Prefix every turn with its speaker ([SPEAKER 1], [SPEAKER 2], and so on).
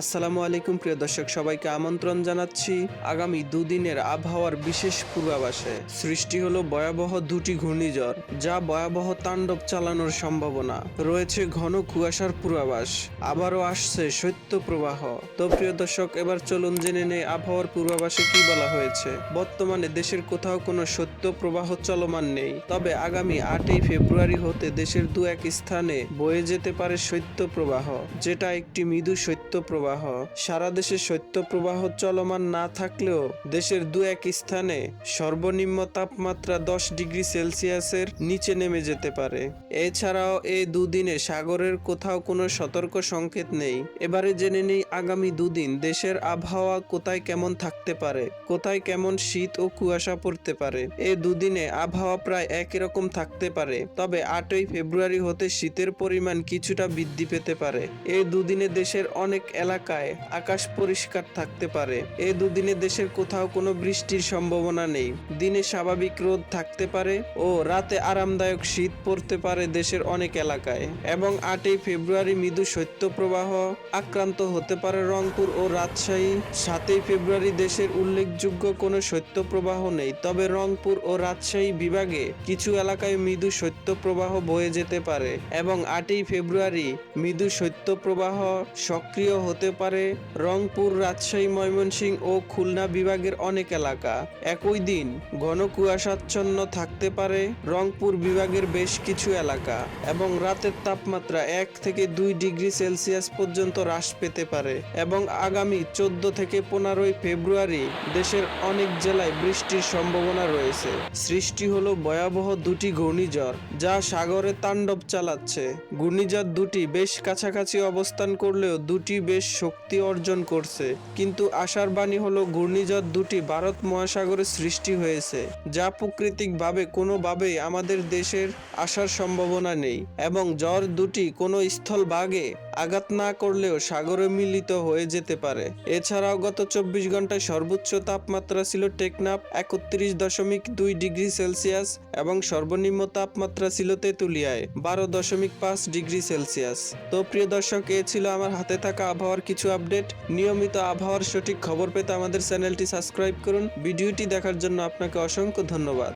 [SPEAKER 1] আসসালামু আলাইকুম প্রিয় দর্শক, সবাইকে আমন্ত্রণ জানাচ্ছি আগামী দুদিনের আবহাওয়ার বিশেষ পূর্বাভাসে। সৃষ্টি হলো ভয়াবহ দুটি ঘূর্ণিঝড়, যা ভয়াবহ তাণ্ডব চালানোর সম্ভাবনা রয়েছে। ঘন কুয়াশার পূর্বাভাস, আবারও আসছে শৈত্য প্রবাহ। তো প্রিয় দর্শক, এবার চলুন জেনে নেই আবহাওয়ার পূর্বাভাসে কি বলা হয়েছে। বর্তমানে দেশের কোথাও কোনো শৈত্য প্রবাহ চলমান নেই, তবে আগামী 8ই ফেব্রুয়ারি হতে দেশের দু এক স্থানে বয়ে যেতে পারে শৈত্য প্রবাহ, যেটা একটি মৃদু শৈত্য প্রবাহ। সারা দেশে শৈত্য প্রবাহ চলমান না থাকলেও দেশের দু এক স্থানে সর্বনিম্ন তাপমাত্রা 10 ডিগ্রি সেলসিয়াসের নিচে নেমে যেতে পারে। এছাড়াও এই দুদিনে সাগরের কোথাও কোনো সতর্ক সংকেত নেই। এবারে জেনে নেই আগামী দুদিন দেশের আবহাওয়া কোথায় কেমন থাকতে পারে, কোথায় কেমন শীত ও কুয়াশা পড়তে পারে। এই দুদিনে আবহাওয়া প্রায় একই রকম থাকতে পারে, তবে 8ই ফেব্রুয়ারি হতে শীতের পরিমাণ কিছুটা বৃদ্ধি পেতে পারে। এই দুদিনে দেশের অনেক এলাকায় আকাশ পরিষ্কার থাকতে পারে। এই দুদিনে দেশের কোথাও কোনো বৃষ্টির সম্ভাবনা নেই। দিনে স্বাভাবিক রোদ থাকতে পারে ও রাতে আরামদায়ক শীত পড়তে পারে দেশের অনেক এলাকায়। এবং 8ই ফেব্রুয়ারি মৃদু শৈত্যপ্রবাহ আক্রান্ত হতে পারে রংপুর ও রাজশাহী। 7ই ফেব্রুয়ারি দেশের উল্লেখযোগ্য কোনো শৈত্যপ্রবাহ নেই, তবে রংপুর ও রাজশাহী বিভাগে কিছু এলাকায় মৃদু শৈত্যপ্রবাহ বয়ে যেতে পারে। এবং 8ই ফেব্রুয়ারি মৃদু শৈত্যপ্রবাহ সক্রিয় হতে পারে রংপুর, রাজশাহী, ময়মনসিংহ ও খুলনা বিভাগের অনেক এলাকা। একই দিন ঘন কুয়াশাচ্ছন্ন থাকতে পারে রংপুর বিভাগের বেশ কিছু এলাকা এবং রাতের তাপমাত্রা 1 থেকে 2 ডিগ্রি সেলসিয়াস পর্যন্ত হ্রাস পেতে পারে। এবং আগামী 14 থেকে 15ই ফেব্রুয়ারি দেশের অনেক জেলায় বৃষ্টির সম্ভাবনা রয়েছে। সৃষ্টি হলো ভয়াবহ দুটি ঘূর্ণিঝড়, যা সাগরে তাণ্ডব চালাচ্ছে। ঘূর্ণিঝড় দুটি বেশ কাছাকাছি অবস্থান করলেও দুটি বেশ শক্তি অর্জন করছে, কিন্তু আশার বাণী হলো ঘূর্ণিঝড় দুটি ভারত মহাসাগরে সৃষ্টি হয়েছে, যা প্রাকৃতিকভাবে কোনোভাবেই আমাদের দেশের আসার সম্ভাবনা নেই। এবং ঝড় দুটি কোনো স্থলভাগে আঘাত না করলেও সাগরে মিলিত হয়ে যেতে পারে। এছাড়াও গত 24 ঘন্টায় সর্বোচ্চ তাপমাত্রা ছিল টেকনাফ 31.2 ডিগ্রি সেলসিয়াস এবং সর্বনিম্ন তাপমাত্রা ছিল তেঁতুলিয়ায় 12.5 ডিগ্রি সেলসিয়াস। তো প্রিয় দর্শক, এ ছিল আমার হাতে থাকা আবহাওয়ার কিছু আপডেট। নিয়মিত আবহাওয়ার সঠিক খবর পেতে আমাদের চ্যানেলটি সাবস্ক্রাইব করুন। ভিডিওটি দেখার জন্য আপনাকে অসংখ্য ধন্যবাদ।